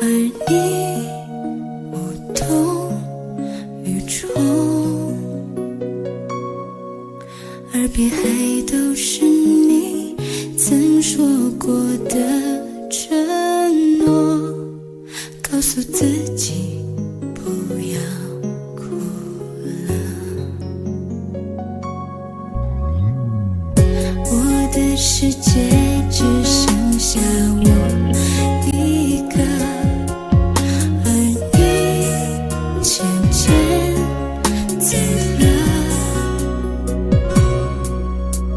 而你无动于衷，耳边还都是你曾说过的承诺，告诉自己不要哭了。我的世界只剩下我一个，而你渐渐走了。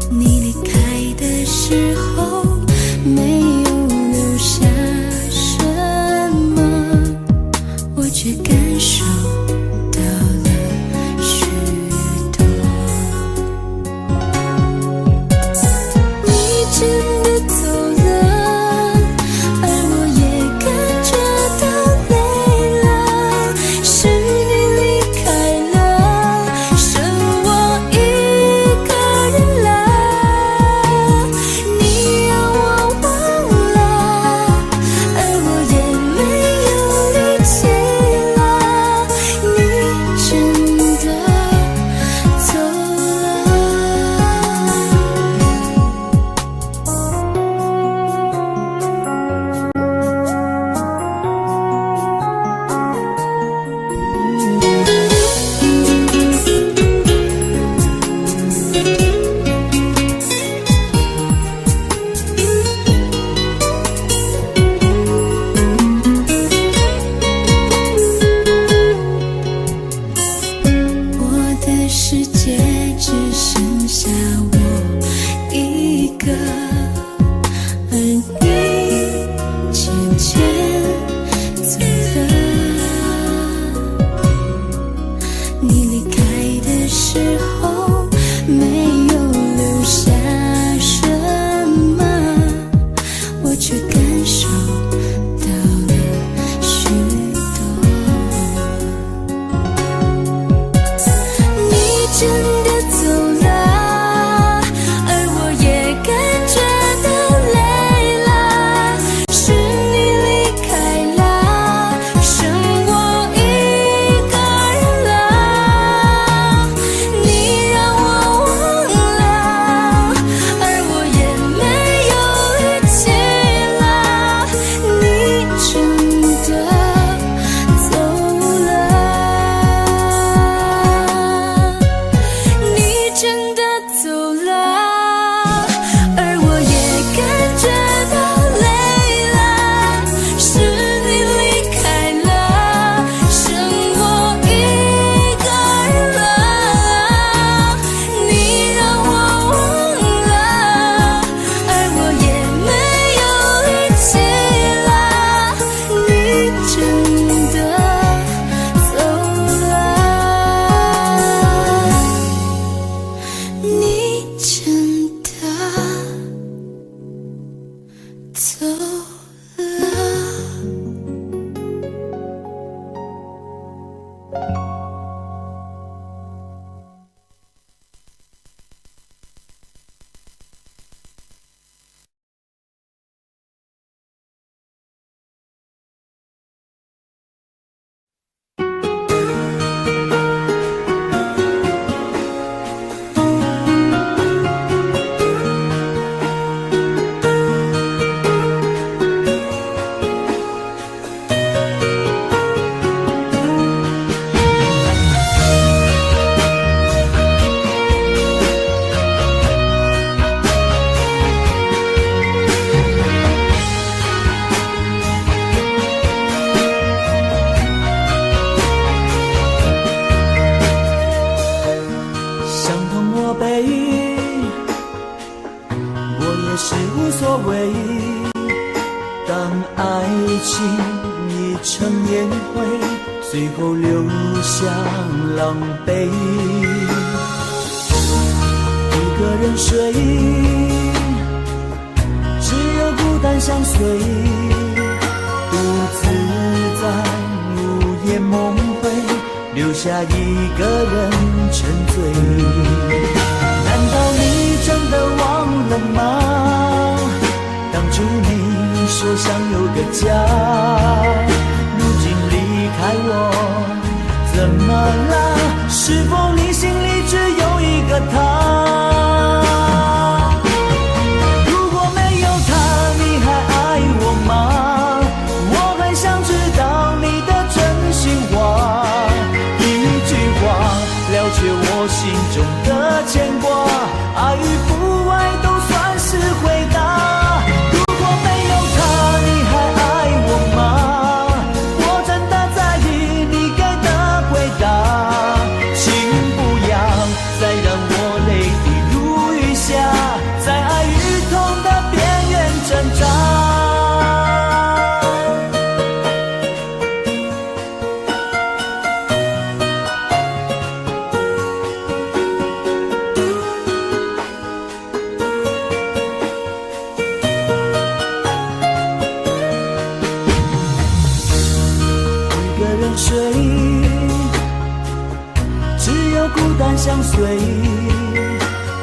你离开的时候没有留下什么，我却感受到了许多。你真的走了，而我也感觉到累了，是你离开了，剩我一个人了。你让我忘了，而我也没有力气了，你真的走了。我的世界只剩下我一个，而你渐渐走了。你离开的时候没有留下什么，我却感受到了许多。你真的走了，而我也感觉到累了，是你离开了，剩我一个人了。你让我忘了，而我也没有力气了，你真的走了。你真的走了，而我也感觉到累了，是你离开了，剩我一个人了。你让我忘了，而我也没有力气了，你真的走了。你真的走了。伤痛我背，我也是无所谓。当爱情已成烟灰，最后留下狼狈。一个人睡，只有孤单相随，独自在午夜梦回，留下一个人沉醉。难道你真的忘了吗？当初你说想有个家，开我，怎么了？是否你心里只有一个他？如果没有他，你还爱我吗？我很想知道你的真心话，一句话了却我心中的牵挂，爱与不爱都算是回答。如果没有他，你还爱我吗？我真的在意你给的回答，请不要再让我泪滴如雨下，在爱与痛的边缘挣扎。睡，只有孤单相随，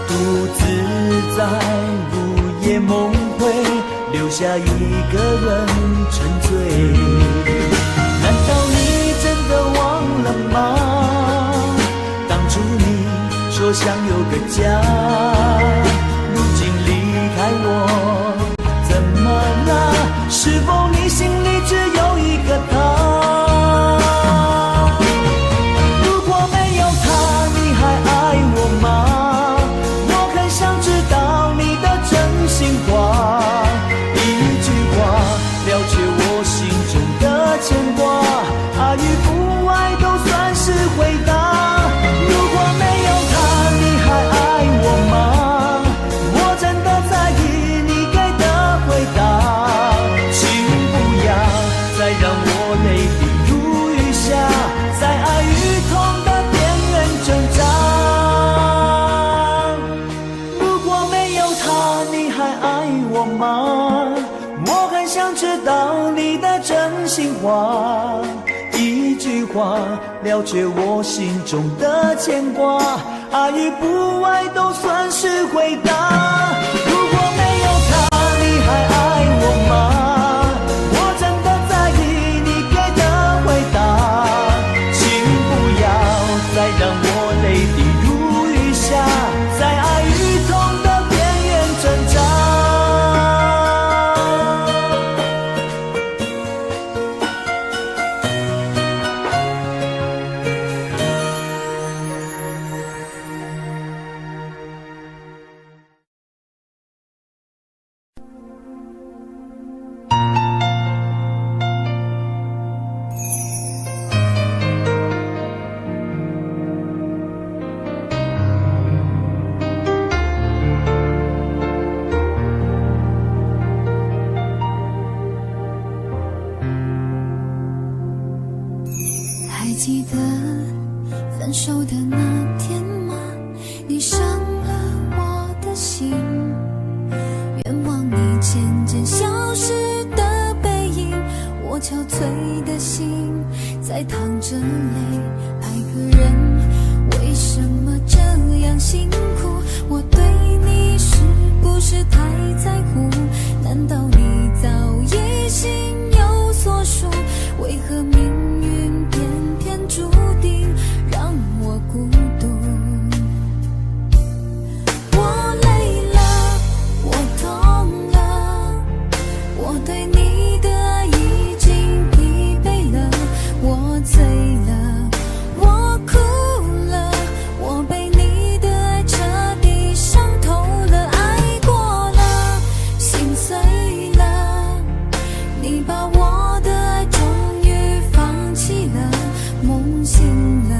独自在午夜梦回，留下一个人沉醉。难道你真的忘了吗？当初你说想有个家，如今离开我，怎么了？是否你心里只有一个他？牵挂，爱与不爱都算是回答。如果没有他，你还爱我吗？我真的在意你给的回答，请不要再让我泪滴如雨下，在爱与痛的边缘挣扎。如果没有他，你还爱我吗？我很想知道你的真心话，一句话了却我心中的牵挂，爱与不爱都算是回答。如果没有他，你还爱我吗？我真的在意你给的回答，请不要再让我泪滴如雨下，在爱与痛的边缘挣扎。还记得分手的那天吗？你伤了我的心，愿望你渐渐消失的背影，我憔悴的心在淌着泪。爱个人为什么这样辛苦？我对你是不是太在乎？难道你早已心有所属？为何命运偏偏注定让我孤独？我累了，我痛了，我对你的爱已经疲惫了，我醉了，我哭了，我被你的爱彻底伤透了，爱过了，心碎了，你把我的爱终于放弃了，梦醒了，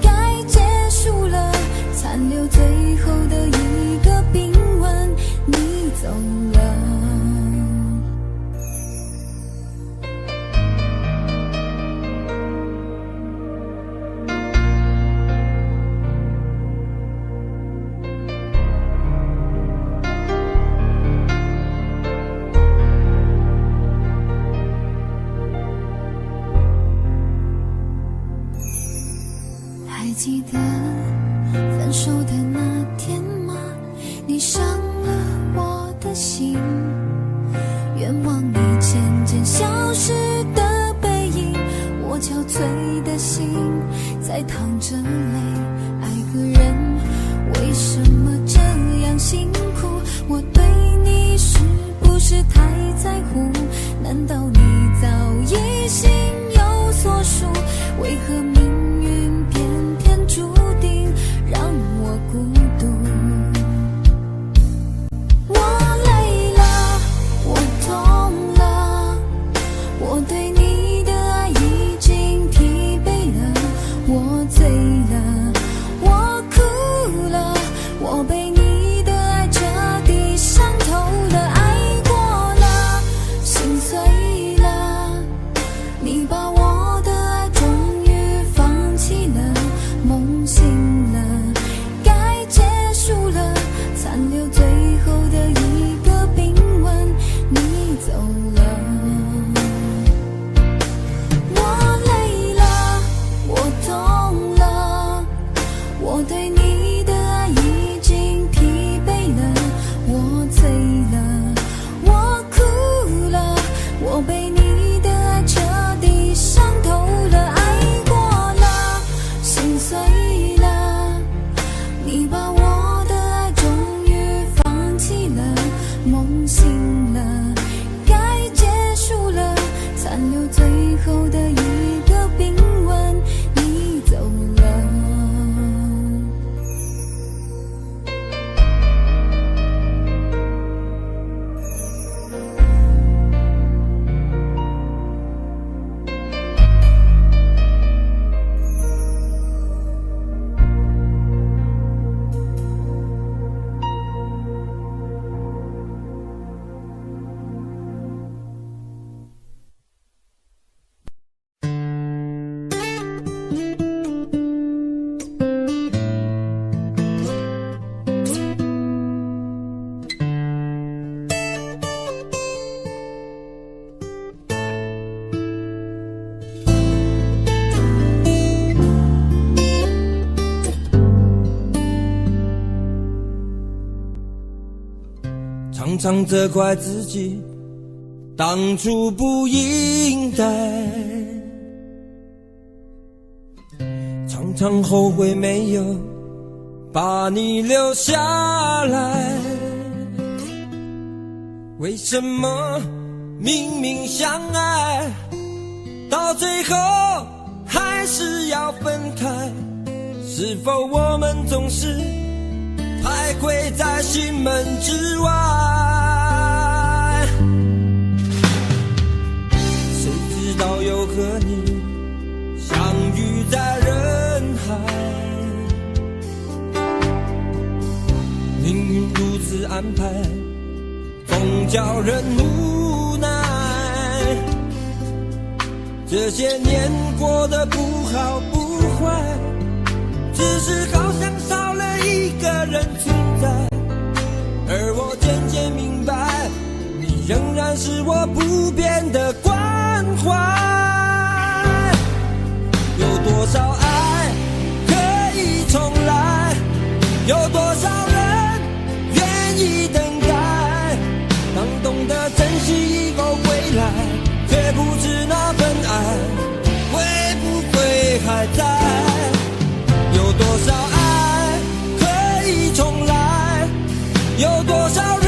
该结束了，残留最后的一个冰吻，你走了。还记得分手的那天吗？你伤了我的心，愿望你渐渐消失的背影，我憔内心有所属，为何命运偏偏注定让我孤独？我累了，我痛了，我对你的爱已经疲惫了，我醉了，我哭了，我被你的爱彻底伤透了，爱过了，心碎了，你把我的爱终于放弃了，梦醒了，该结束了，残留最后的一个冰吻，你走了。我累了，我痛了，我对你的爱已经疲惫了，我醉了，我哭了，我被你的爱彻底伤透了，爱过了，心碎了，你把我的爱终于放弃了，梦醒了，该结束了，残留最后的一个冰吻，你走了。常常责怪自己当初不应该，常常后悔没有把你留下来。为什么明明相爱，到最后还是要分开？是否我们总是徘徊在心门之外？谁知道又和你相遇在人海，命运如此安排，总叫人无奈。这些年过得不好不坏，只是好像少了一个人存在，而我渐渐明白，你仍然是我不变的关怀。有多少爱可以重来，有多少人愿意等待，当懂得珍惜以后归来，却不知那份爱会不会还在。有多少爱可以重来，有多少人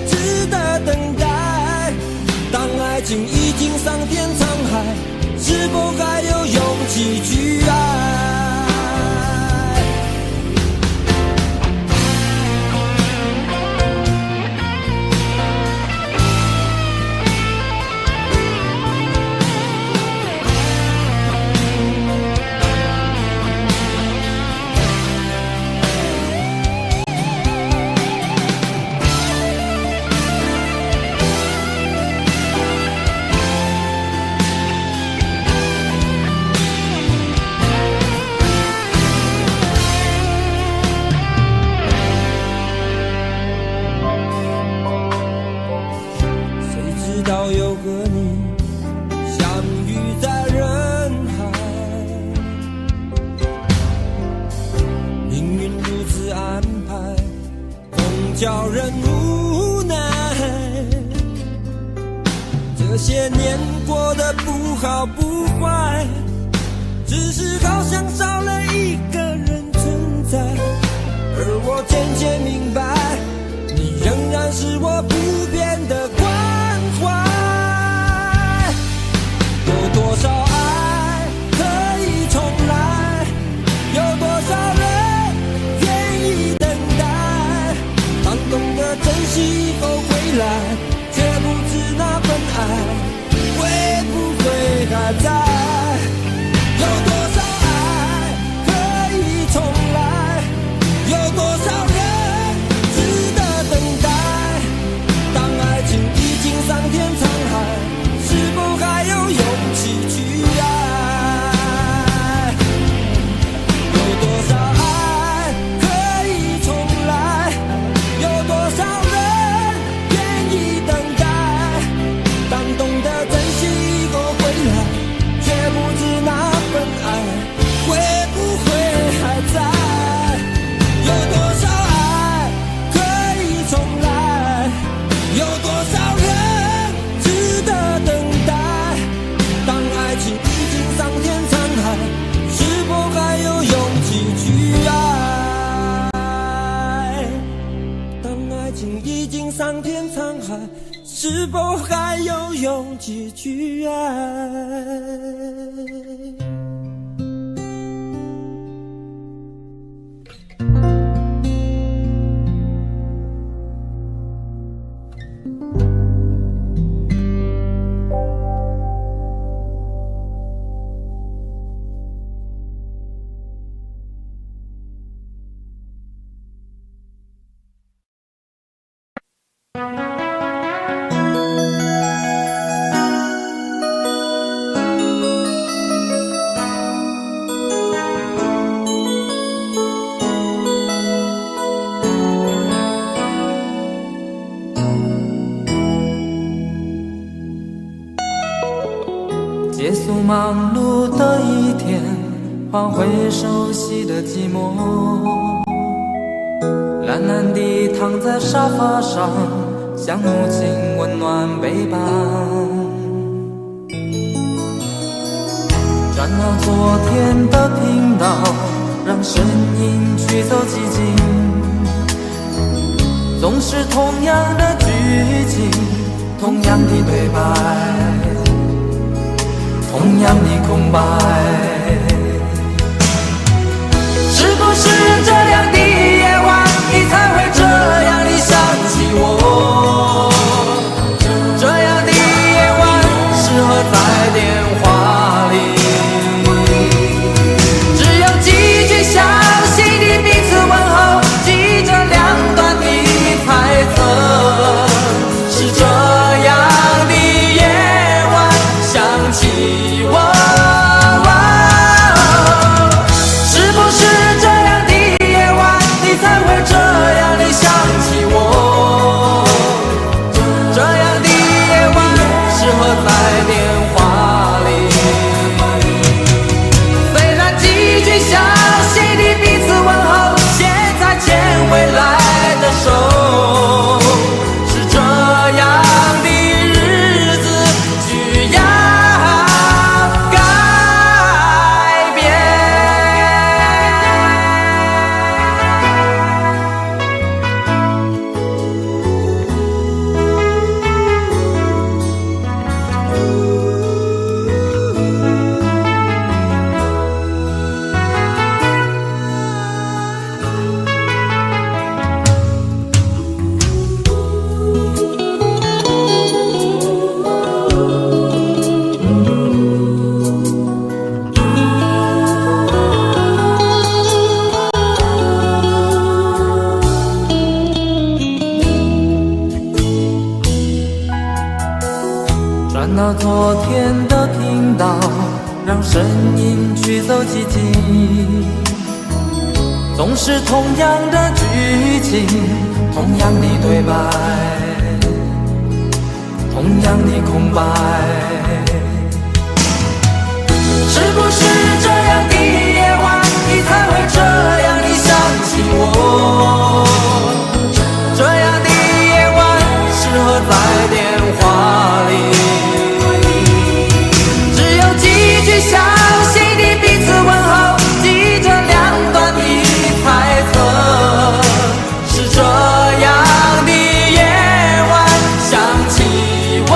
值得等待，当爱情已经桑田沧海，是否还有勇气去爱？叫人无奈，这些年过得不好不坏，只是好像少了一个人存在，而我渐渐明白，你仍然是我不变的关怀。还在？有多少爱可以重来？有多少人值得等待？当爱情已经桑田沧海，是否还有勇气去爱？有多少爱可以重来？有多少人愿意等待？当懂得珍惜以后回来，却不知那份爱会不会还在？有多少爱可以重来？有多少人值得等待？当爱情已经桑田沧海，是否还有勇气去爱？当爱情已经桑田沧海，是否还有勇气去爱？结束忙碌的一天，换回熟悉的寂寞，懒懒地躺在沙发上，像母亲温暖背膀。转到昨天的频道，让声音驱走寂静，总是同样的剧情，同样的对白，同样的空白。是不是这样的夜晚，你才会这样地想起我？这样的夜晚适合在电话里，只有几句详细的彼此问候，记着两端的猜测。是这样的夜晚想起我，是不是这样的夜晚，你才会这样地想起我？这样的夜晚适合在电话里，虽然几句详细的彼此问候，现在牵未来的手，是这样的日子需要改变。转到昨天的频道，让声音驱走寂静，总是同样的剧情，同样的对白，同样的空白。是不是这样的夜晚，你才会这样地想起我？这样的夜晚适合在电话里，只有几句详细的彼此问候，记着两端的猜测。是这样的夜晚想起我，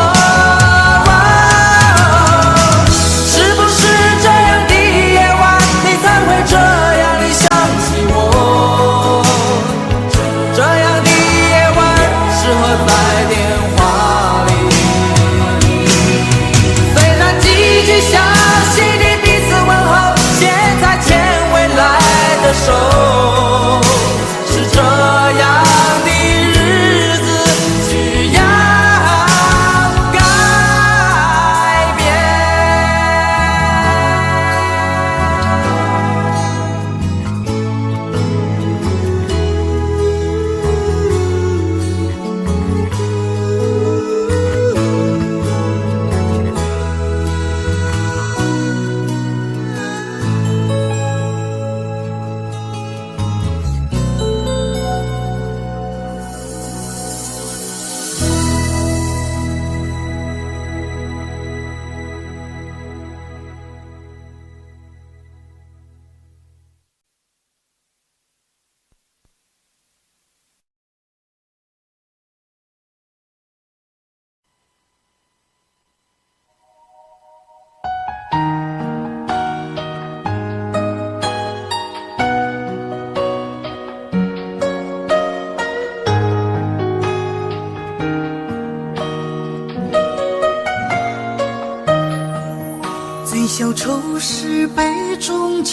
醉消愁是杯中酒，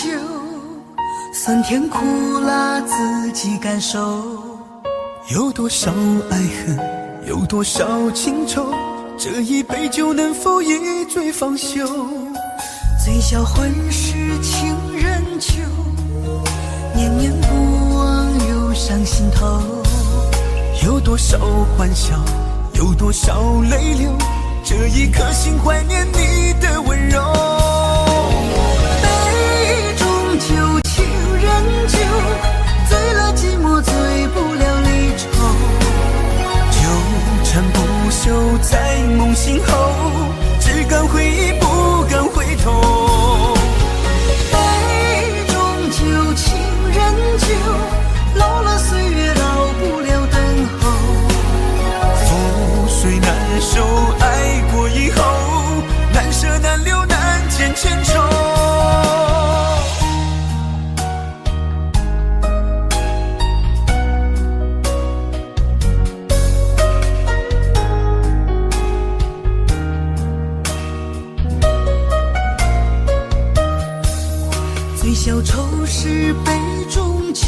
酸甜苦辣自己感受。有多少爱恨，有多少情愁，这一杯酒能否一醉方休？醉销魂是情人酒，念念不忘又上心头。有多少欢笑，有多少泪流，这一颗心怀念你的温柔。杯中酒，情人酒，醉了寂寞，醉不了离愁。纠缠不休在梦醒后，只敢回忆不敢回头。杯中酒，情人酒，老了岁月老不了等候。覆水难收，爱过以后，难舍难留难解千愁。醉消愁是杯中酒，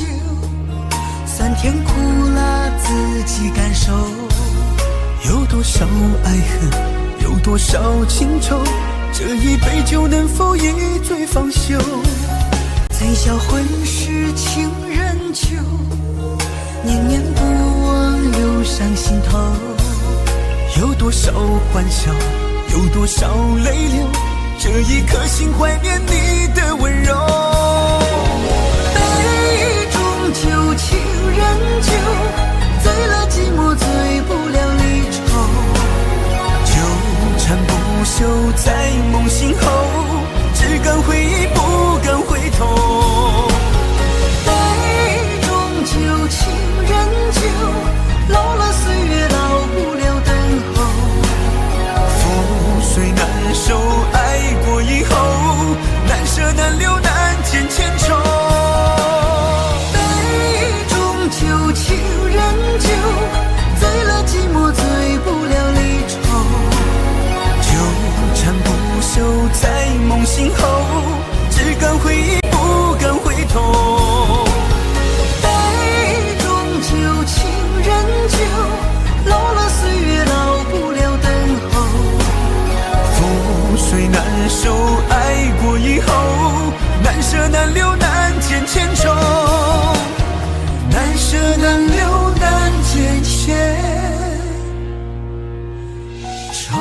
酸甜苦辣自己感受。有多少爱恨，有多少情愁，这一杯酒能否一醉方休？醉销魂是情人酒，念念不忘又上心头。有多少欢笑，有多少泪流，这一颗心怀念你的温柔。杯中酒，情人酒，醉了寂寞，醉不了离愁。纠缠不休在梦醒后，只敢回忆不敢回头。杯中酒，情人酒，老了岁月老不了等候。覆水难收，爱过以后，难舍难留难解千愁。杯中酒，情人酒，醉了寂寞，醉不了离愁。纠缠不休在梦醒后，只敢回忆不敢回头。杯中酒，情人酒，老了岁月老不了等候。覆水难收，爱过以后，难舍难留难解千愁。难舍难留难解千愁。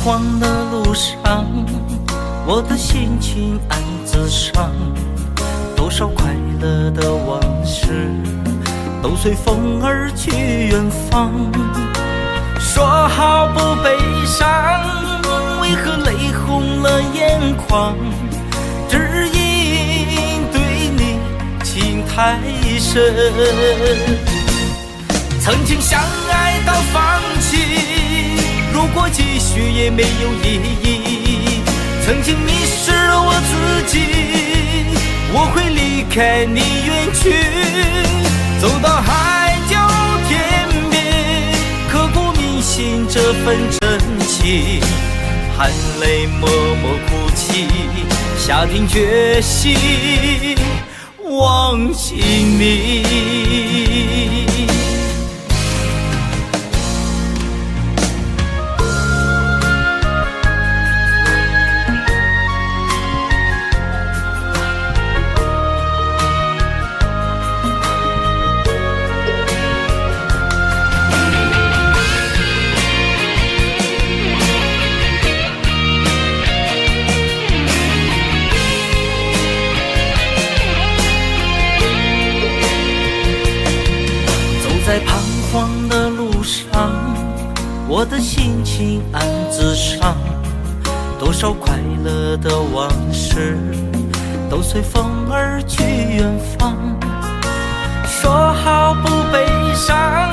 荒的路上，我的心情暗自伤，多少快乐的往事都随风而去远方。说好不悲伤，为何泪红了眼眶？只因对你情太深，曾经相爱到放弃，如果继续也没有意义。曾经迷失了我自己，我会离开你远去，走到海角天边，刻骨铭心这份真情，含泪默默哭泣，下定决心忘记你。路上，我的心情暗自伤，多少快乐的往事都随风而去远方。说好不悲伤，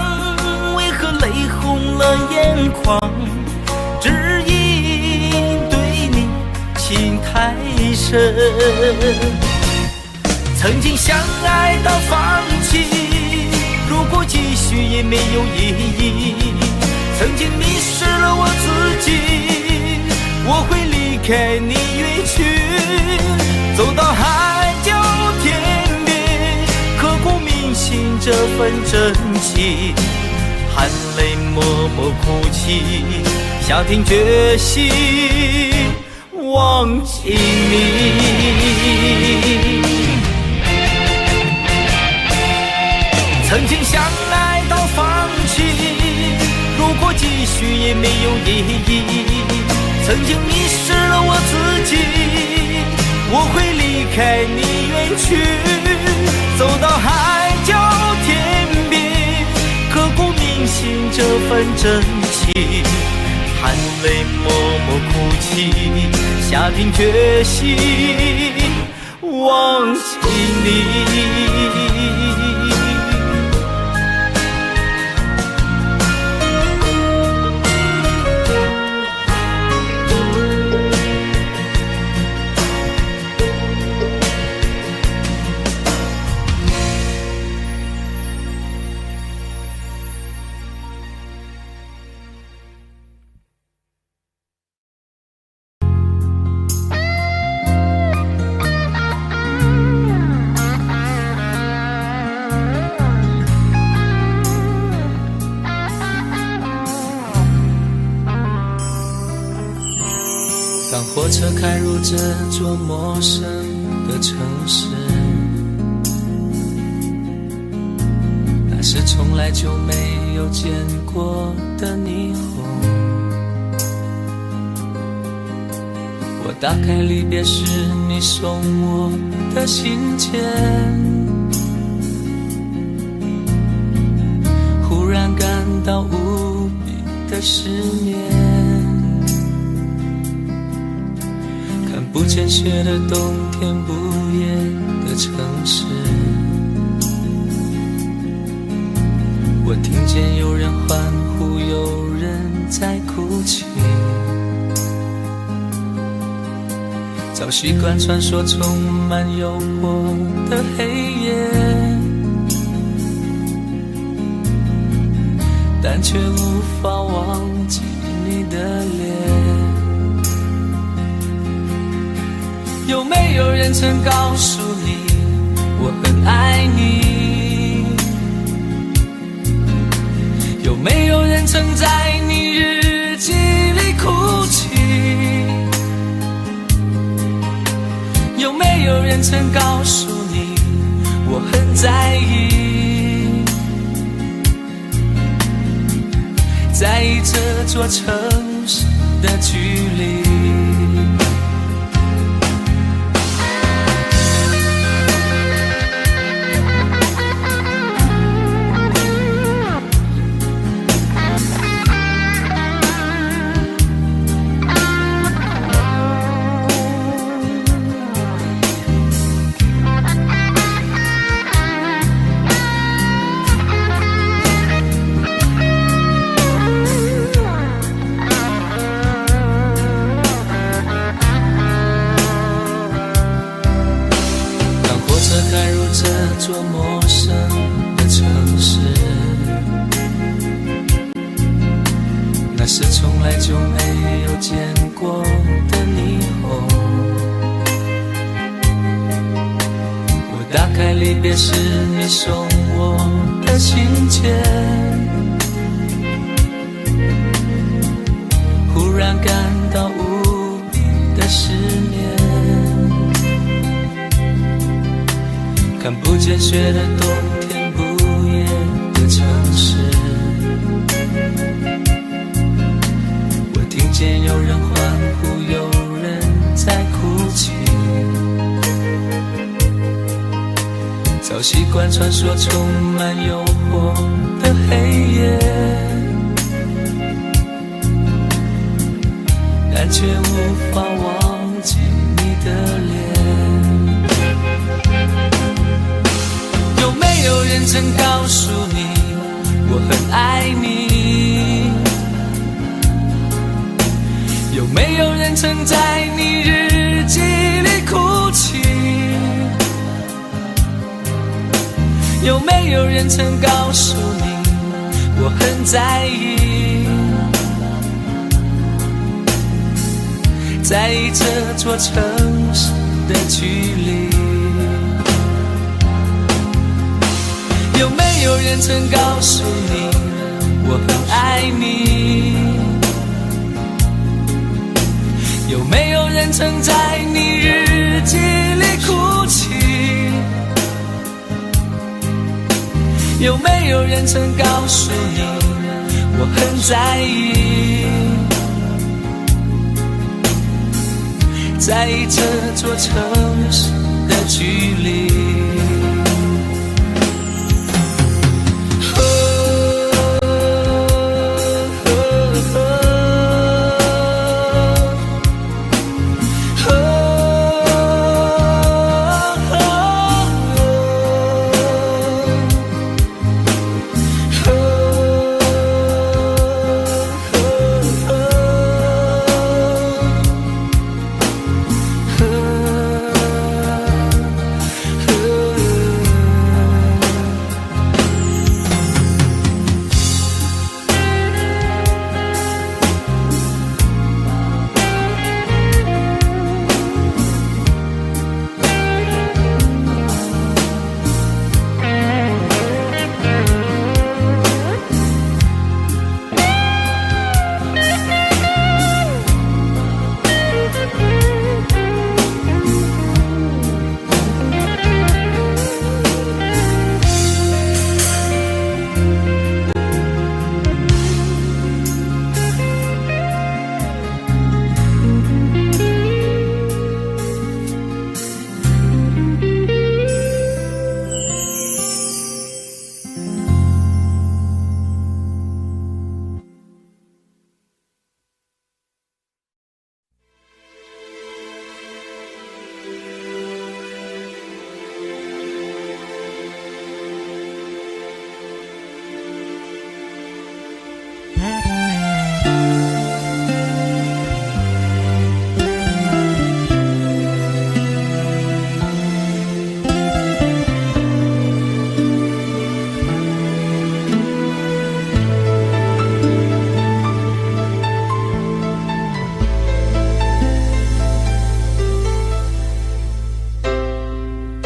为何泪红了眼眶？只因对你情太深，曾经相爱到放弃，如果继续也没有意义。曾经迷失了我自己，我会离开你远去，走到海角天边，刻骨铭心这份真情，含泪默默哭泣，下定决心忘记你。曾经相爱到放弃，如果继续也没有意义。曾经迷失了我自己，我会离开你远去，走到海角天边，刻骨铭心这份真情，含泪默默哭泣，下定决心忘记你。当火车开入这座陌生的城市，那是从来就没有见过的霓虹。我打开离别时你送我的信件，忽然感到无比的失眠。不见雪的冬天，不夜的城市，我听见有人欢呼，有人在哭泣。早习惯穿梭充满诱惑的黑夜，但却无法忘记你的脸。有没有人曾告诉你我很爱你？有没有人曾在你日记里哭泣？有没有人曾告诉你我很在意？在意这座城市的距离。开入这座陌生的城市，那是从来就没有见过的霓虹。我打开离别时你送我的信件，忽然感到无比的失眠。看不见雪的冬天，不夜的城市，我听见有人欢呼，有人在哭泣。早习惯穿梭充满诱惑的黑夜，却无法忘记你的脸。有没有人曾告诉你我很爱你？有没有人曾在你日记里哭泣？有没有人曾告诉你我很在意？在意这座城市的距离。有没有人曾告诉你我很爱你？有没有人曾在你日记里哭泣？有没有人曾告诉你我很在意？在意这座城市的距离。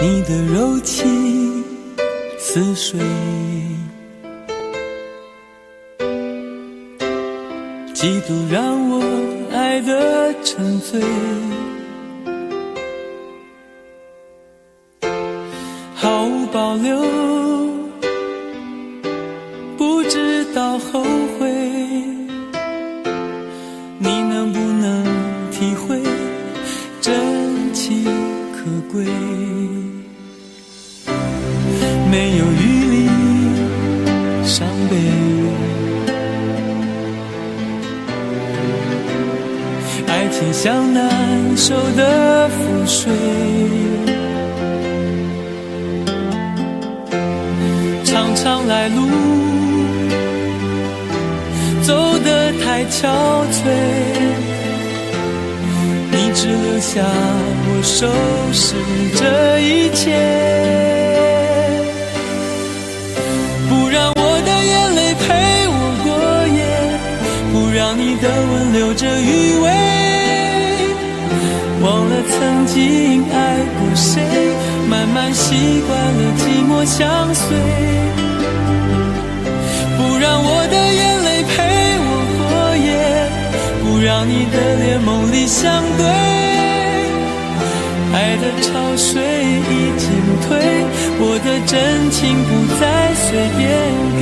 你的柔情似水，嫉妒让我爱得沉醉，毫无保留，不知道后悔。你能不能体会真情可贵？没有余力伤悲，爱情像难收的覆水，长长来路走得太憔悴，你只留下我收拾这一切。不让我的眼泪陪我过夜，不让你的吻留着余味，忘了曾经爱过谁，慢慢习惯了寂寞相随。不让我的眼泪陪我过夜，不让你的脸梦里相对，爱的潮水已经退，我的真情不再随便给。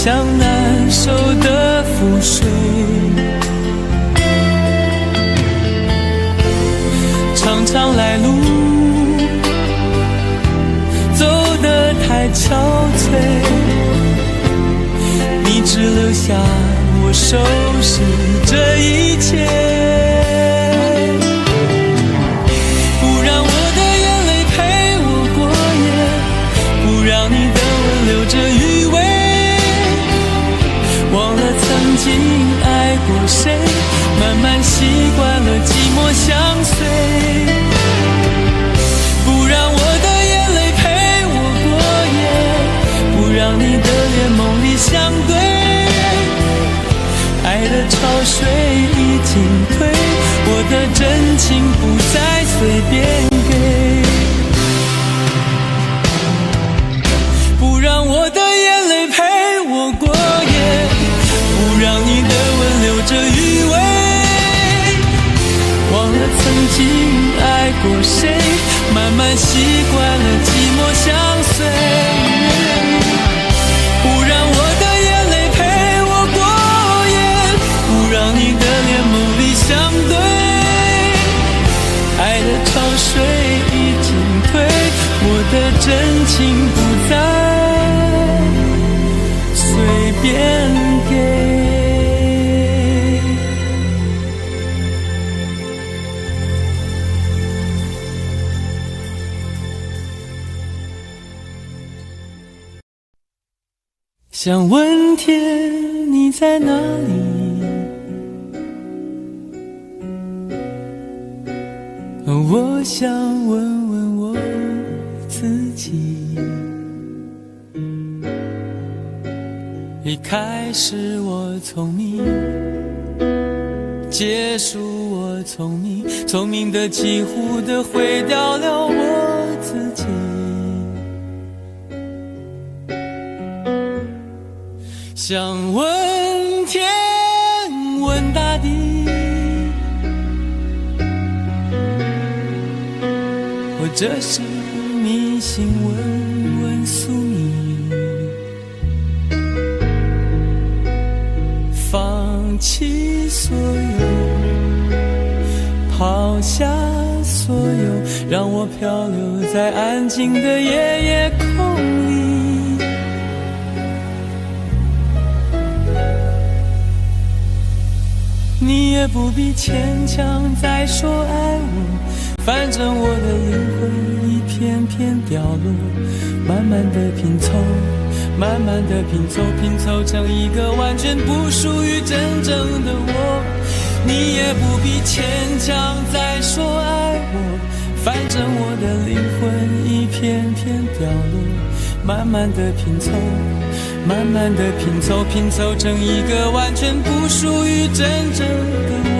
像难收的覆水，常常来路走得太憔悴，你只留下我收拾这一切，不让我的眼泪陪我过夜，不让你的吻留着余味，忘了曾经爱过谁，慢慢习惯了寂寞相随，不让我的眼泪陪我过夜，不让你的脸梦里相对，爱的潮水已经退，我的真情不再随便给，不让我的眼泪陪我过夜，不让你的吻留着余味，忘了曾经爱过谁，慢慢习惯了寂寞相随，不让我的眼泪陪我过夜，不让你的脸梦里相对，爱的潮水已经退，我的真情不再随便给。想问天你在哪里，我想问问我自己，一开始我聪明，结束我聪明，聪明的几乎的毁掉了我自己，想问天问大地，或者是迷信问问宿命，放弃所有，抛下所有，让我漂流在安静的夜夜空里，你也不必牵强再说爱我，反正我的灵魂一片片掉落，慢慢的拼凑，慢慢的拼凑，拼凑成一个完全不属于真正的我，你也不必牵强再说爱我，反正我的灵魂一片片掉落，慢慢的拼凑，慢慢的拼凑，拼凑成一个完全不属于真正的我。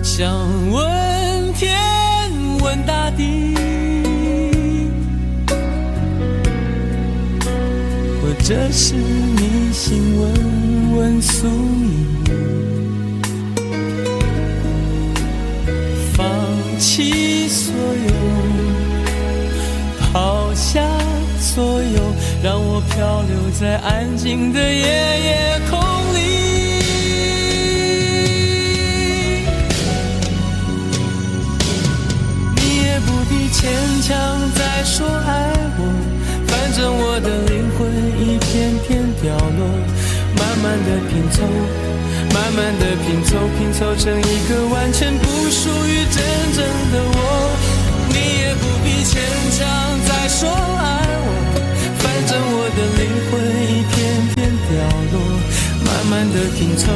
想问天问大地，或者是迷信问问宿命，放弃所有，抛下所有，让我漂流在安静的夜夜空里，牵强再说爱我，反正我的灵魂一片片掉落，慢慢的拼凑，慢慢的拼凑，拼凑成一个完全不属于真正的我，你也不必牵强再说爱我，反正我的灵魂一片片掉落，慢慢的拼凑，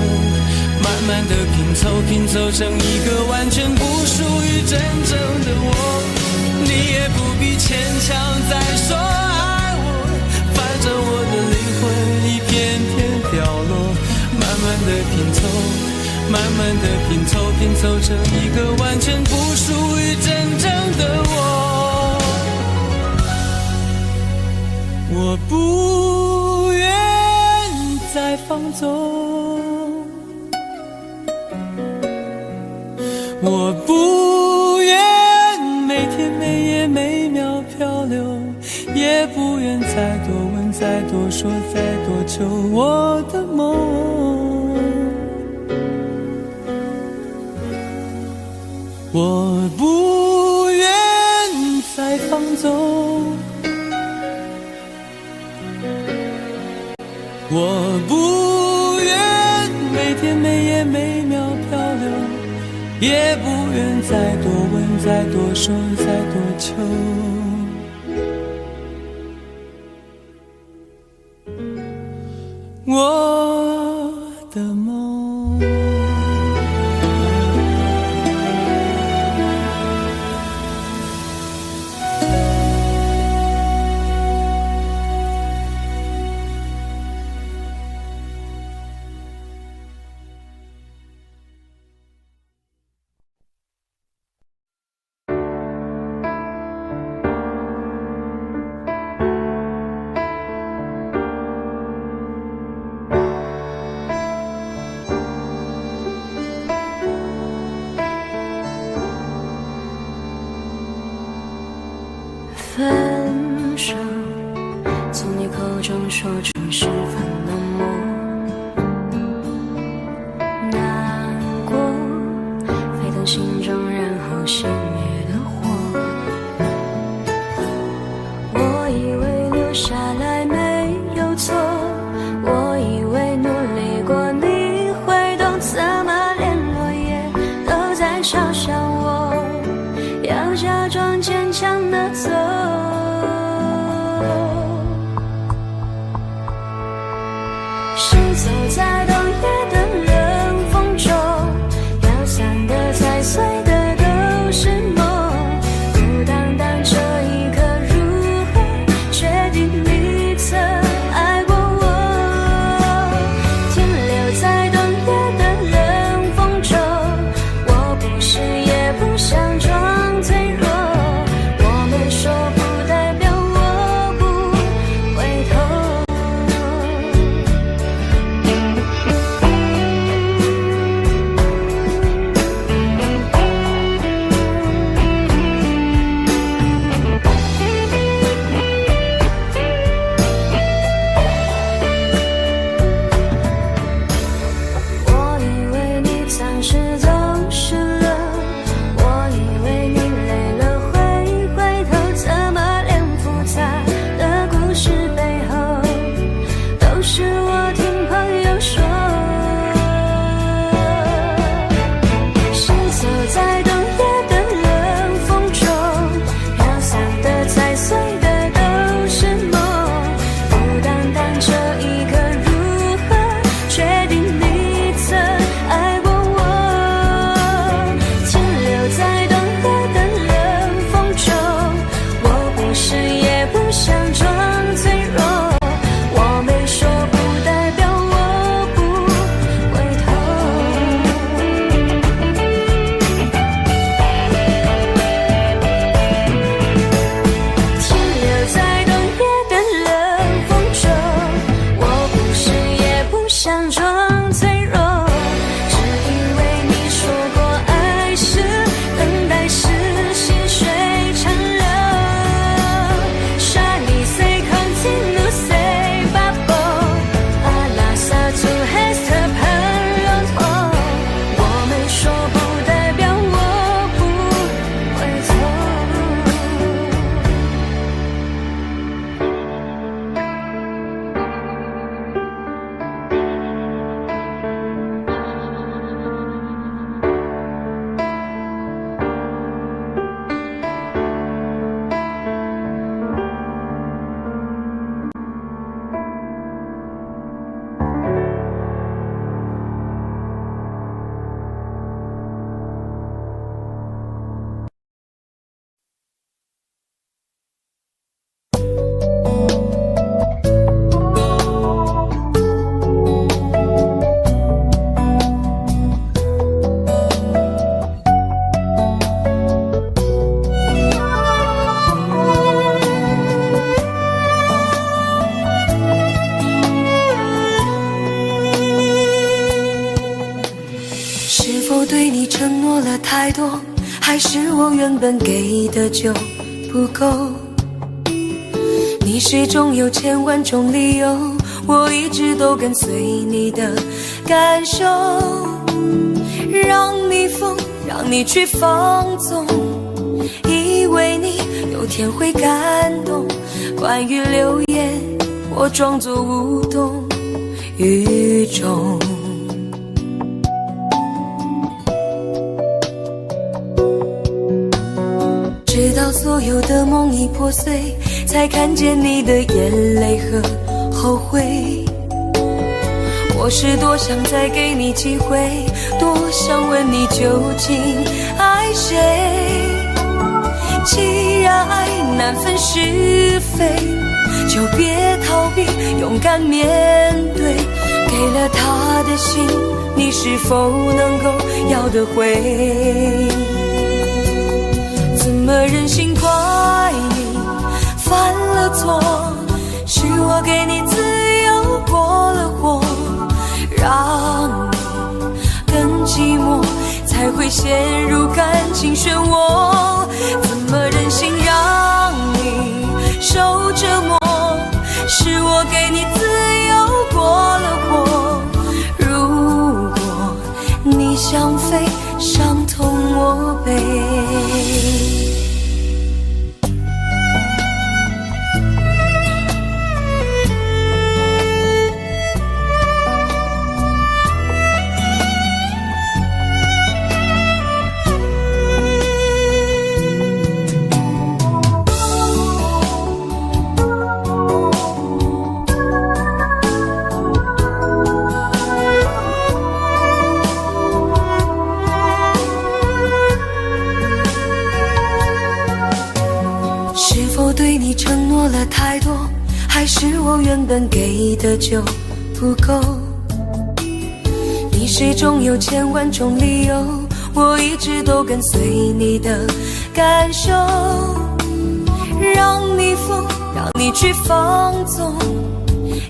慢慢慢的拼凑，拼凑成一个完全不属于真正的我。你也不必牵强再说爱我，反正我的灵魂一片片掉落。慢慢的拼凑，慢慢的拼凑，拼凑成一个完全不属于真正的我。我不愿再放纵，我不愿每天每夜每秒漂流，也不愿再多问再多说再多求我的梦。我不愿再放纵，我不愿每天每夜每秒漂流，也不愿再多问再多说再多求我的梦。分手，从你口中说出十分冷漠，难过沸腾心中，然后熄灭的火。我以为留下来没有错，我以为努力过你会懂，怎么连落叶都在嘲笑我，要假装坚强的走。是走在冬夜的冷风中，飘散的踩碎的都是梦，孤单单这一刻如何确定你曾爱过我？停留在冬夜的冷风中，我不是眼否对你承诺了太多，还是我原本给的就不够？你始终有千万种理由，我一直都跟随你的感受，让你疯，让你去放纵，以为你有天会感动。关于流言，我装作无动于衷。直到所有的梦已破碎，才看见你的眼泪和后悔。我是多想再给你机会，多想问你究竟爱谁。既然爱难分是非，就别逃避，勇敢面对。给了他的心，你是否能够要得回？怎么忍心怪你犯了错？是我给你自由过了火，让你更寂寞，才会陷入感情漩涡。怎么忍心让你受折磨？是我给你自由过了火。如果你想飞，伤痛我背。对你承诺了太多，还是我原本给的就不够？你始终有千万种理由，我一直都跟随你的感受，让你疯，让你去放纵，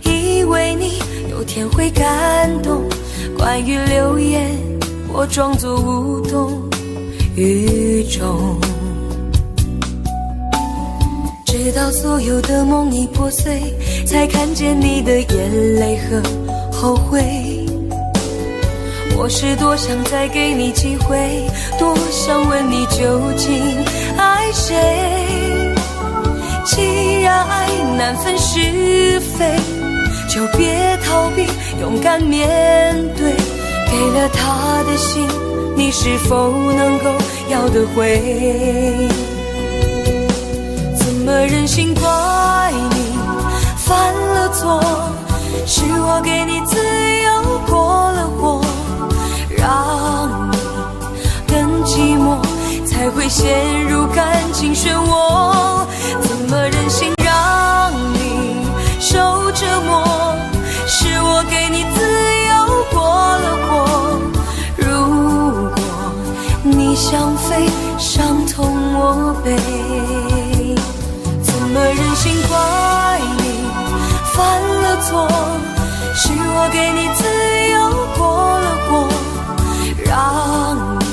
以为你有天会感动。关于流言，我装作无动于衷。直到所有的梦已破碎，才看见你的眼泪和后悔。我是多想再给你机会，多想问你究竟爱谁。既然爱难分是非，就别逃避，勇敢面对。给了他的心，你是否能够要得回？怎么忍心怪你犯了错？是我给你自由过了火，让你更寂寞，才会陷入感情漩涡。怎么忍心让你受折磨？是我给你自由过了火。如果你想飞，伤痛我背。怎么忍心怪你犯了错？是我给你自由过了火，让你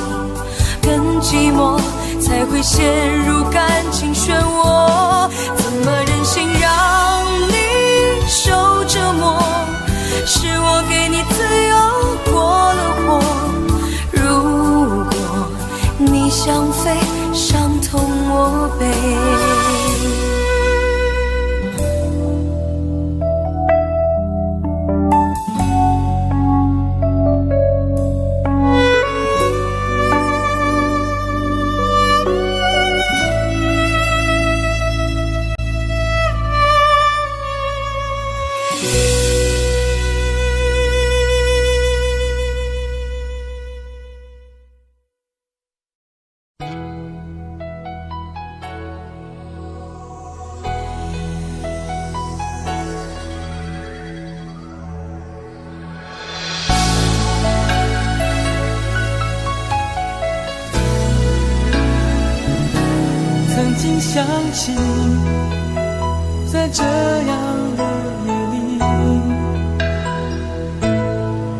更寂寞，才会陷入感情漩涡。怎么忍心让你受折磨？是我给你自由过了火。如果你想飞，伤痛我背。曾经想起，在这样的夜里，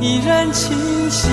依然清晰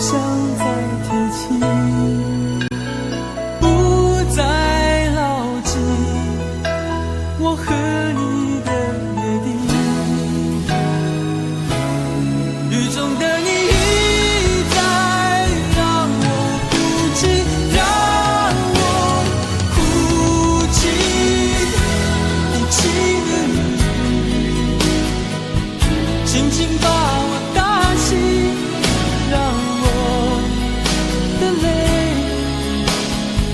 想再提起，不再牢记我和你的约定。雨中的你一再让我哭泣，让我哭泣，无情的你轻轻把我打醒，让我的泪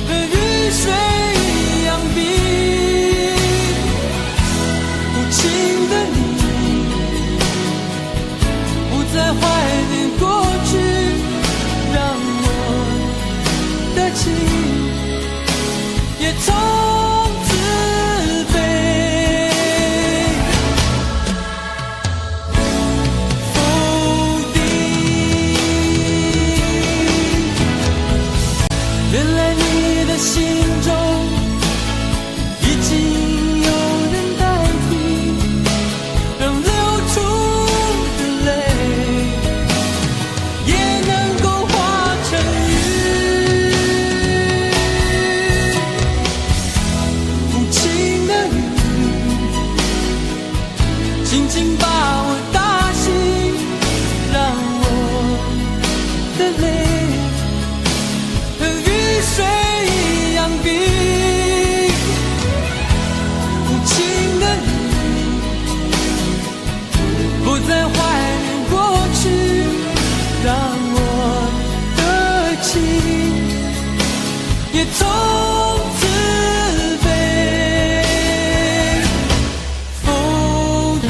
和雨水一样冰。无情的你不再怀念过去，让我的情也从此被否定。原来你的心中已经有人代替，让流出的泪也能够化成雨。无情的雨轻轻把我打醒，让我的泪和雨水一样冰。无情的你不再怀念过去，让我的情也从此被否定。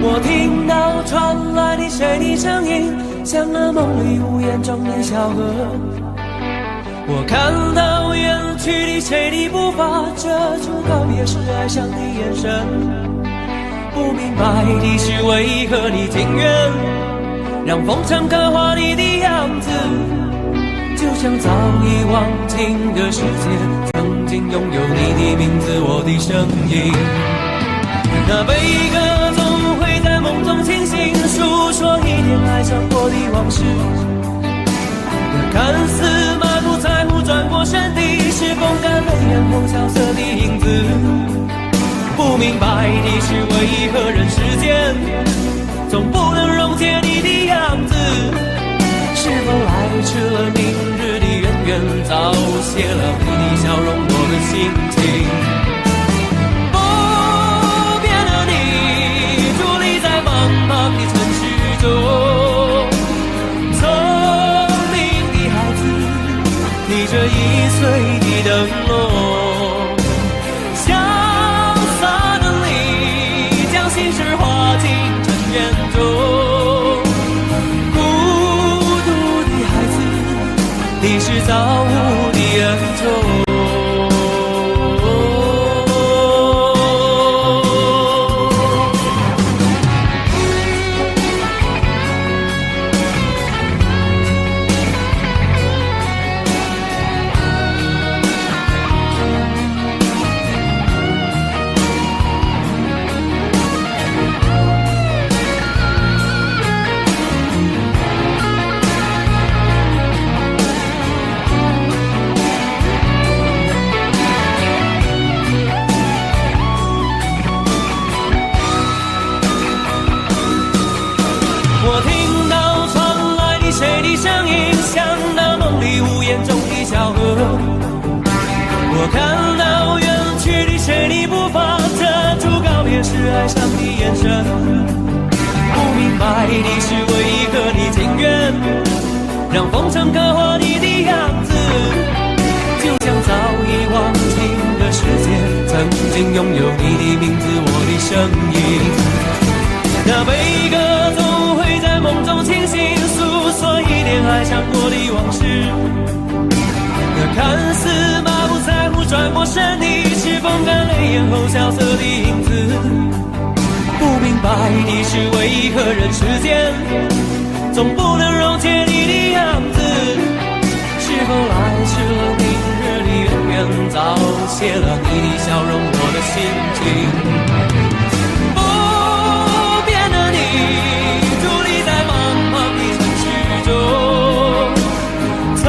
我听到传来的谁的声音，像那梦里无言中的小河。我看到远去的谁的步伐，遮住告别时哀伤的眼神。不明白的是为何你情愿让风尘刻画你的样子，就像早已忘情的世界曾经拥有你的名字，我的声音。那悲歌总会在梦中清醒，诉说一点爱上过的往事。那看似满不在乎转过身的，是风干泪眼后萧瑟的影子。不明白的是为何人世间总不能溶解你的样子，是否爱迟了明日的渊源，早谢了你的笑容我的心情。的城市中，聪明的孩子，你这1岁的灯笼，潇洒的你将心事化进尘缘中。孤独的孩子，你是造物的恩宠。我看到远去的谁的步伐，遮住告别时哀伤的眼神。不明白的是为何你情愿让风尘刻画你的样子，曾经拥有你的名字，我的声音。那悲歌总会在梦中清醒，诉说一点爱上过的往事。那看似满不在乎转过身的，是风干泪眼后萧瑟的影子。不明白的是为何人世间总不能溶解你的样子？是否来迟了，明日里远远早谢了你的笑容，我的心情。不变的你，伫立在茫茫的城市中，聪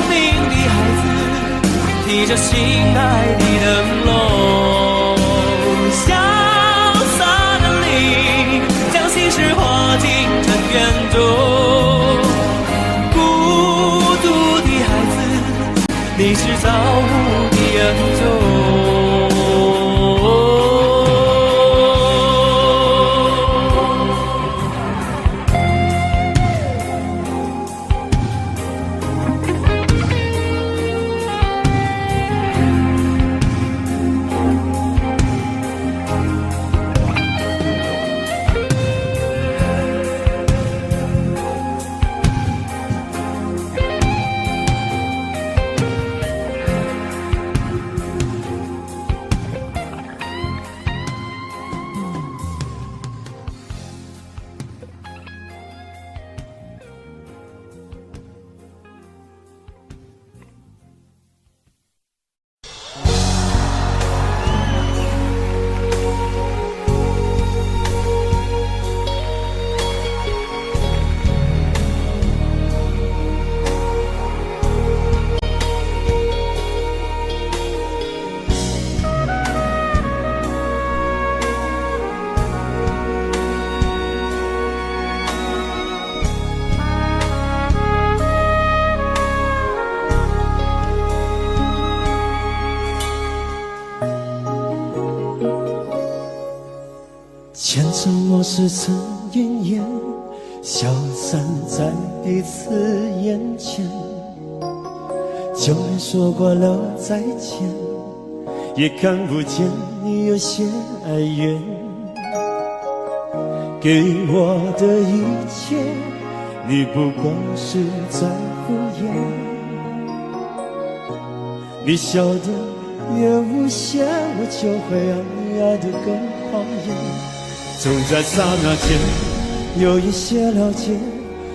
明的孩子提着心爱的灯笼，潇洒的你将心事化进尘缘中。你是造物的恩宠。前尘往事曾云烟，消散在彼此眼前。就连说过了再见，也看不见你有些哀怨。给我的一切，你不过是在敷衍。你笑得越无邪，我就会爱得更狂野。总在刹那间有一些了解，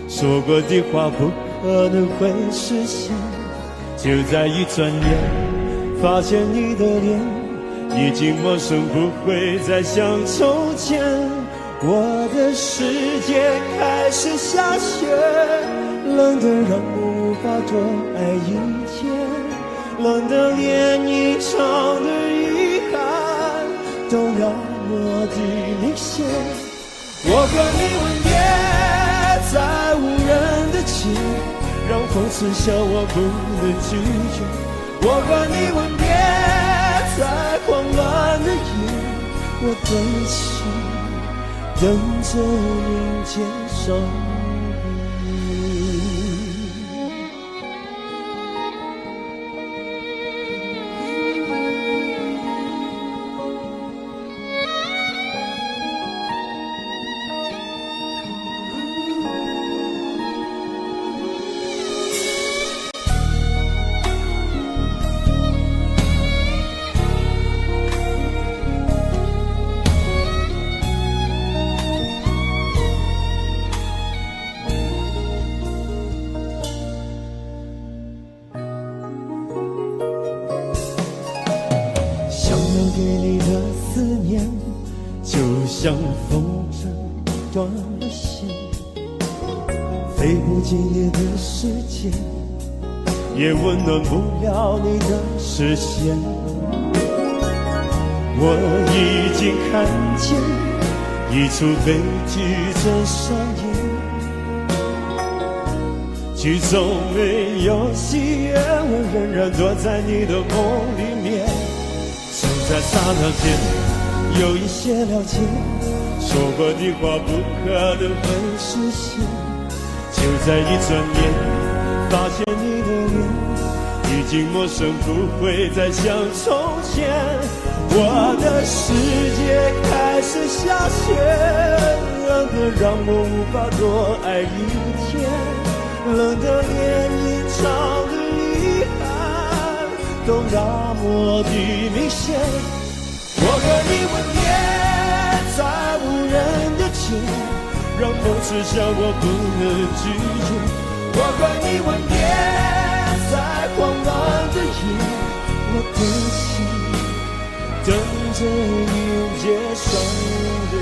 说过的话不可能会实现。就在一转眼，发现你的脸已经陌生，不会再像从前。我的世界开始下雪，冷得让我无法多爱一天，冷得连一场的遗憾都要我的明显。我和你吻别在无人的街，让风刺笑我不能拒绝。我和你吻别在慌乱的夜，我的心等着迎接伤悲。给你的思念，就像风筝断了线，飞不进你的世界，也温暖不了你的视线。我已经看见一出悲剧正上演，剧中没有喜悦，我仍然躲在你的梦里面。就在刹那间有一些了解，说过的话不可能会实现。就在一转眼，发现你的脸已经陌生，不会再像从前。我的世界开始下雪，冷得让我无法多爱一天，冷得连一场的遗憾都那么的明显。我和你吻别在无人的街，让梦痴向我不能拒绝。我和你吻别在慌乱的夜，我的心等着迎接伤悲。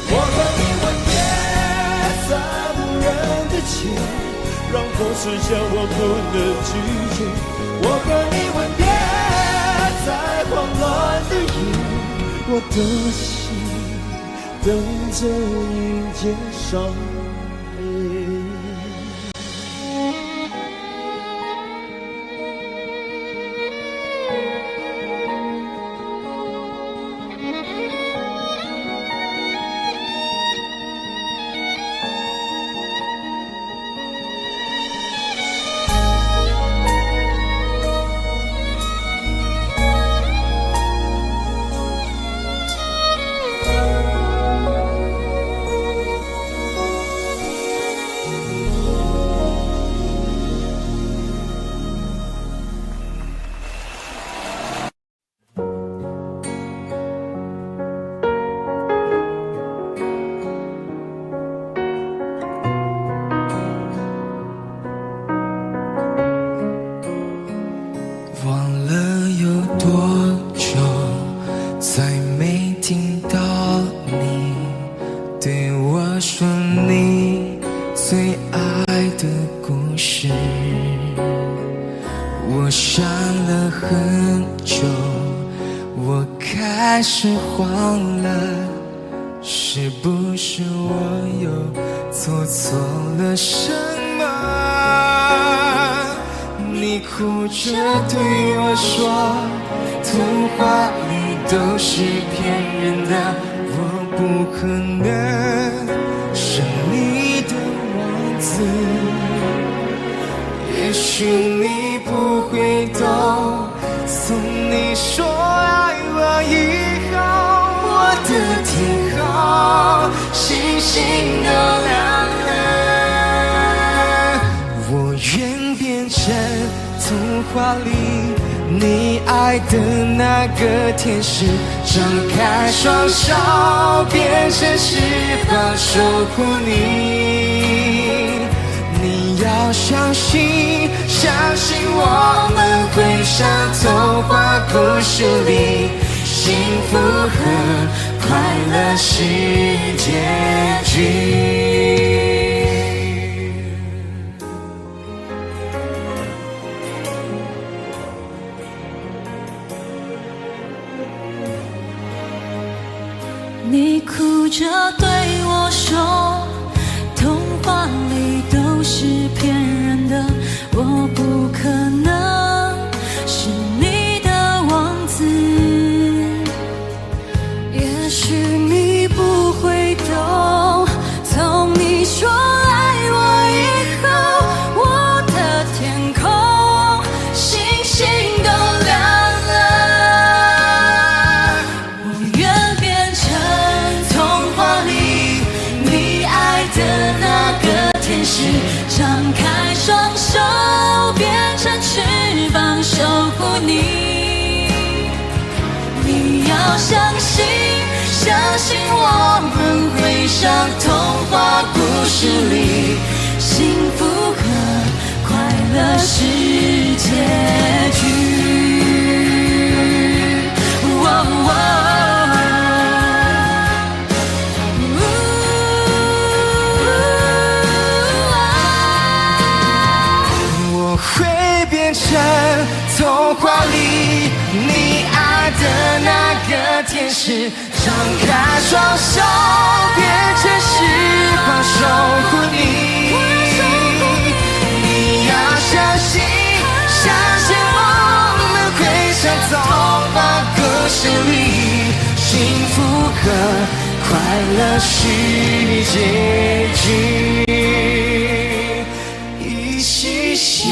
我和你吻别在无人的街，让风痴向我不能拒绝。我和你吻别在慌乱的夜，我的心等着迎接伤悲。开始慌了，是不是我又做错了什么？你哭着对我说，童话里都是骗人的，我不可能是你的王子。也许你不会懂，从你说爱我以后，我的天空星星都亮了。我愿变成童话里你爱的那个天使，张开双手变成翅膀守护你。你要相信，相信我们会像童话故事里，幸福和快乐是结局。你哭着对我说，童话里都是骗人的，我不可能是你的王子。也许你不会懂，从你说爱我以后，我的天空星星都亮了。我愿变成童话里你爱的那个天使，张开双手变成翅膀守护你。你要相信，相信我们会像童话故事里，幸福和快乐是结局。我会变成童话里你爱的那个天使，张开双手变成翅膀守护你。你要相信，相信我们会像童话故事里，幸福和快乐是结局。一起写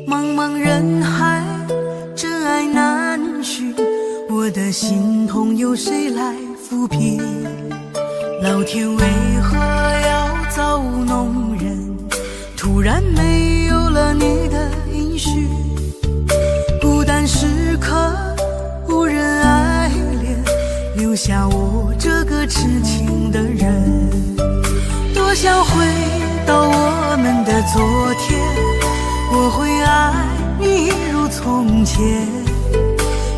茫茫人海，真爱难寻，我的心痛有谁来抚平？老天为何要造弄人？突然没有了你的音讯，孤单时刻无人爱怜，留下我这个痴情的人。多想回到我们的昨天，我会爱你一如从前。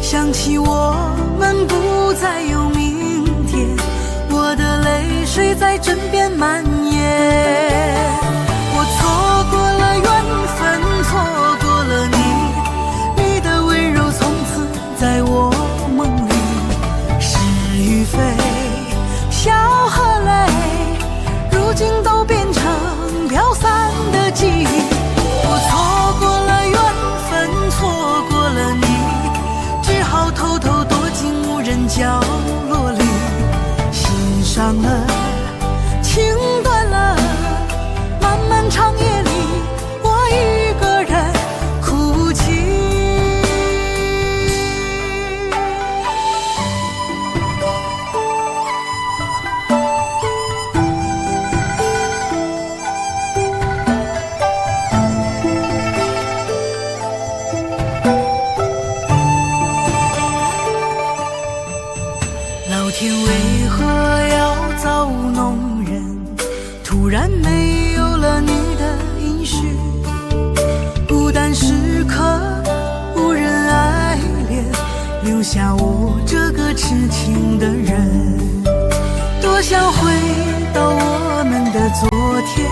想起我们不再有明天，我的泪水在枕边蔓延。我错过了缘分，错过了你，你的温柔从此在我梦里。是与非，笑和泪，如今都变成飘散的记忆。我错过了缘分，错过了你，只好偷偷躲进无人角落里。心伤了，情断了，漫漫长夜里，我一个人哭泣。老天为何要造弄人？突然没有了你的音讯，孤单时刻无人爱怜，留下我这个痴情的人。多想回到我们的昨天，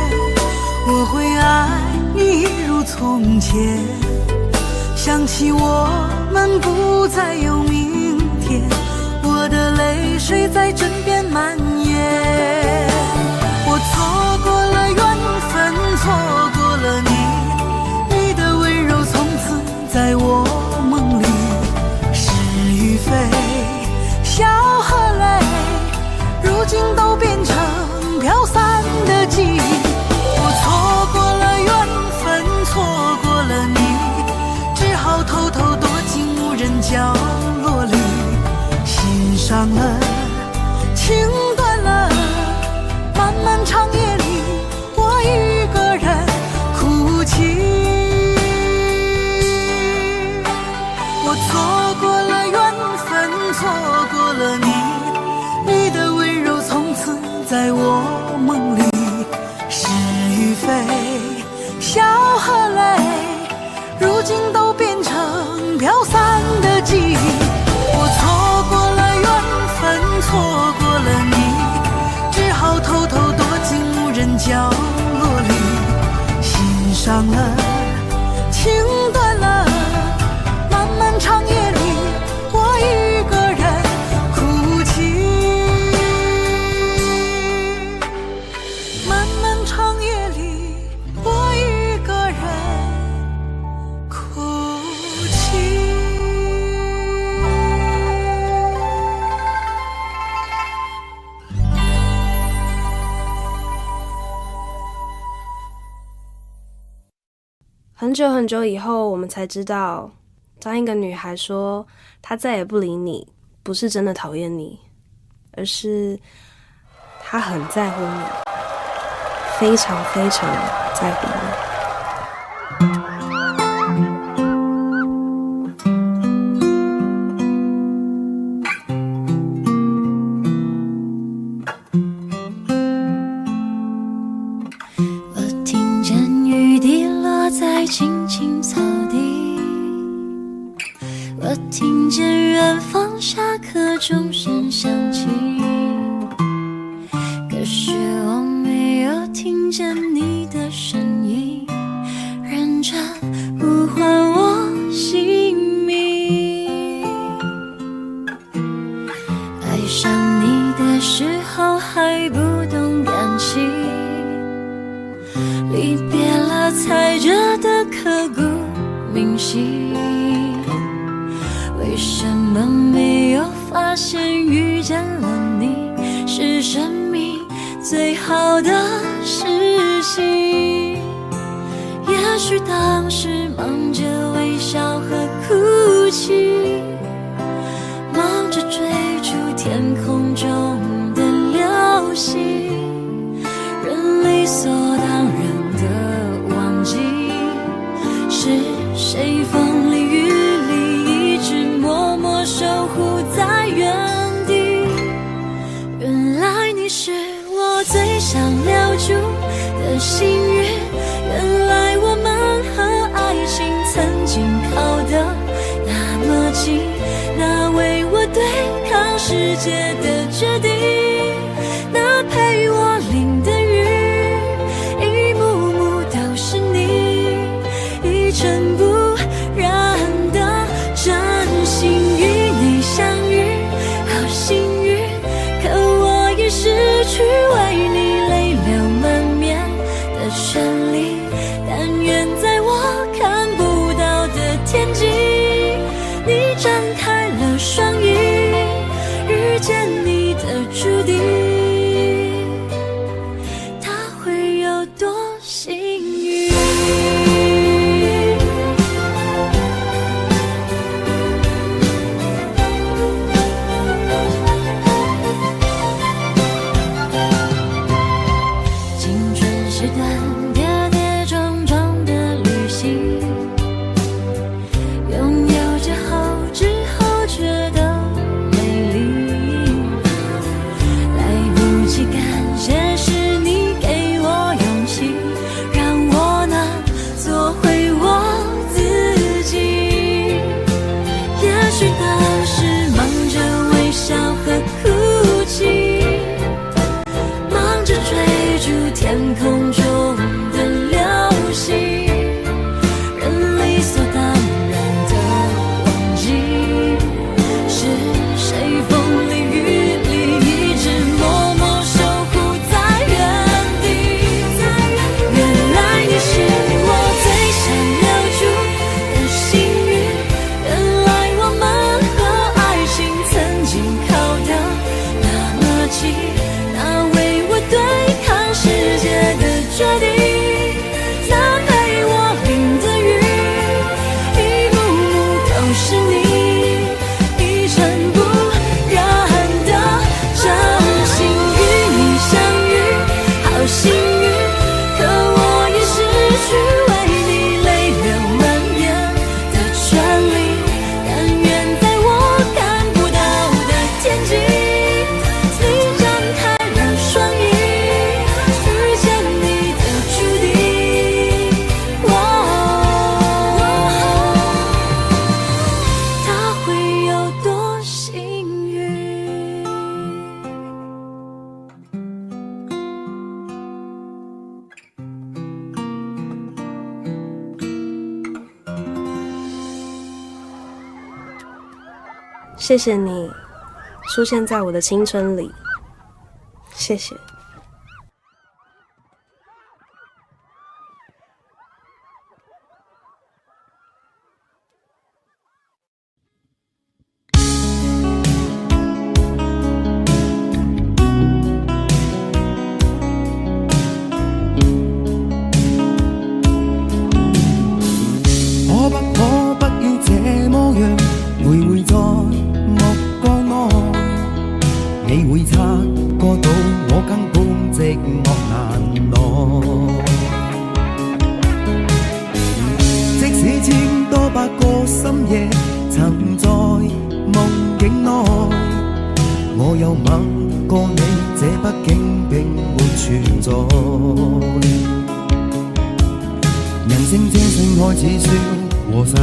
我会爱你一如从前。想起我们不再有明天，我的泪水在枕边蔓延。我错过了缘分，错过了你，你的温柔从此在我梦里。是与非，笑和泪，如今都变成飘散的记忆。我错过了缘分，错过了你，只好偷偷躲进无人角落里。心伤了，情断了，漫漫长夜里，我一个人哭泣。我错过了缘分，错过了你，你的温柔从此在我梦里。是与非，笑和泪，如今都变成飘散的记忆。我错过了缘分，错过了你，只好偷偷躲进无人角落里。心伤了，情断了，漫漫长夜里，我一个人哭泣。漫漫长夜里，我一个人哭泣。很久很久以后，我们才知道，当一个女孩说她再也不理你，不是真的讨厌你，而是她很在乎你，非常非常在乎你。我听见雨滴落在青青草地，我听见远方下课钟声响起，可是我没有听见你的声音，认真呼唤我姓名。爱上你的时候还不懂感情，离别了才觉得刻骨铭心。为什么没有发现遇见了你是生命最好的事情？也也许当时忙着微笑和哭泣，忙着追逐天空中的流星，人理所当然的忘记，是谁风里雨里一直默默守护在原地。原来你是我最想留住的幸运，原来我们和爱情曾经靠得那么近，那为我对抗世界的决定，那陪我淋的雨，一幕幕都是你，一尘不染的真心与你相遇，好幸运，可我已失去为你泪流满面的权利，但愿在我看不到的天际，你张开了双翼，遇见你的注定，他会有多幸运。青春是段跌跌撞撞的旅行，拥有着后知后觉的美丽，来不及感谢是你给我勇气，让我能做回我自己。也许当时忙着微笑和哭泣，忙着追逐天空中的流星，人理所当然的忘记，是谁风里雨里一直默默守护在原地。原来你是我最想留住的幸运，原来我们和爱情曾经靠得那么近，那为我对抗世界的决定，那陪我淋的雨，一幕幕都是你，一尘不染的真心与你相遇，好幸运，可我已失去为你泪流满面的权利，但愿在我看不到的天际，你张开了双翼，遇见你的注定，他会有多幸运。谢谢你出现在我的青春里，谢谢。可不要這麼樣，徘徊在目光內，你會察覺到我根本寂寞難耐。即使千多百個深夜曾在夢境內，我有吻過你，這畢竟並沒存在。人聲這聲開始說和諧，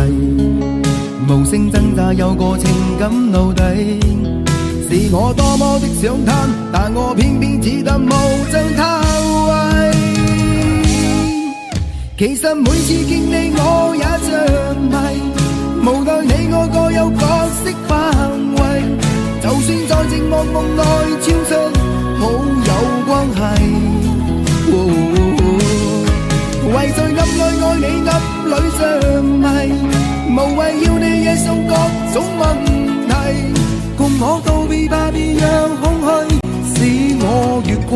無聲掙扎有個情感奴隸，是我多麼的想貪，但我偏偏只得無盡偷窺。其實每次見你我也着迷，無奈你我各有角色範圍，就算在寂寞夢內超出好友關係。為在暗裏愛你暗裏着迷，無謂要你惹上各種問題，共我道別吧，別讓空虛使我越軌。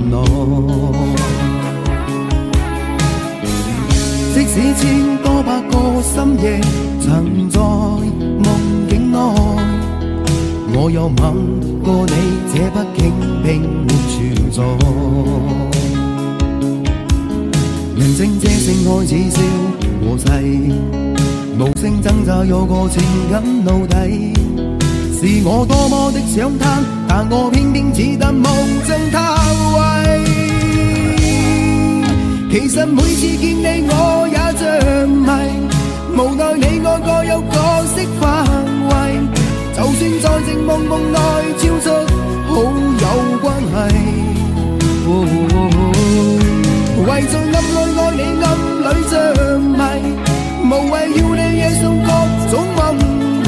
恼。即使千多百個深夜，曾在夢境內，我有吻過你，這北京並沒存在。人聲這聲開始笑和逝，無聲掙扎有個情感奴隸。是我多麼的想貪，但我偏偏只得夢中他位。其實每次見你我也着迷，無奈你我各有各式範圍，就算在靜夢夢內超出好友關係。為在暗裏愛你暗裏着迷，無謂要你惹上各種問題，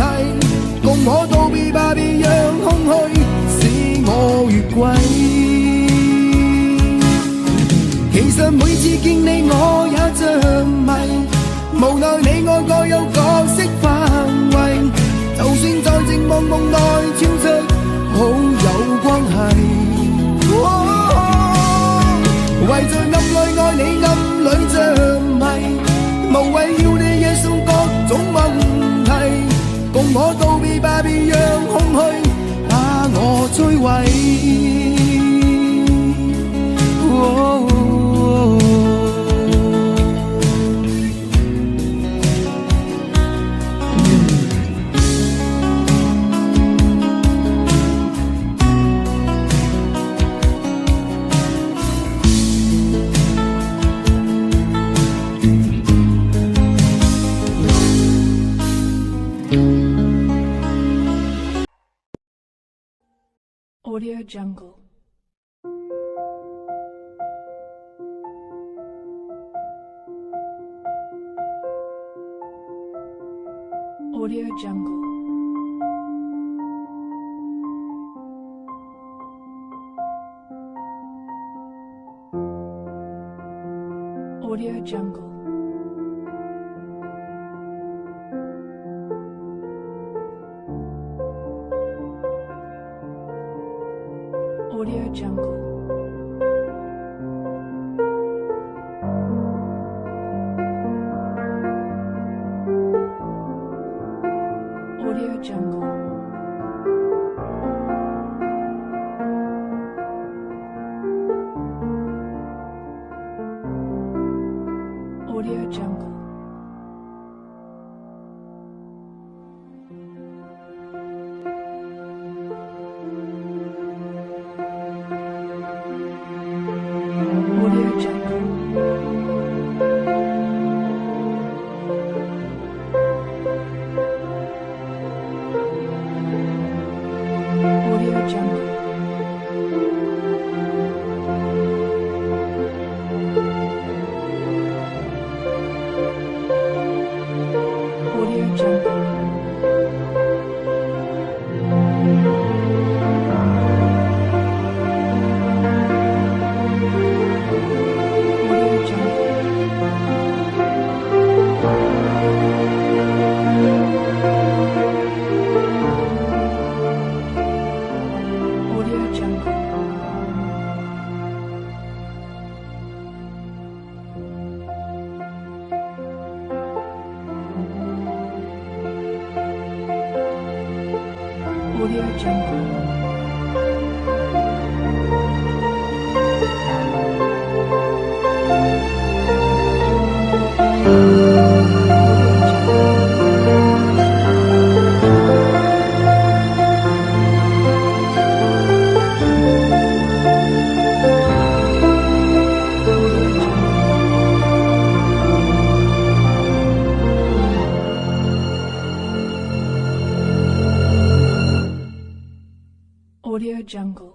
共我道別吧，別讓空虛使我越軌。其實每次見你我也着迷，無奈你我各有各式範圍，就算在靜夢夢內超出好友關係。為在暗裏愛你暗裏着迷，無謂要你惹上各種問題，共我道別吧，別讓空虛把我摧毀。Audio Jungle. Audio Jungle. Audio Jungle. Audio Jungle. Audio Jungle. Audio Jungle. Audio Jungle. Audio Jungle. Audio Jungle. Audio Jungle. Audio Jungle. Audio Jungle.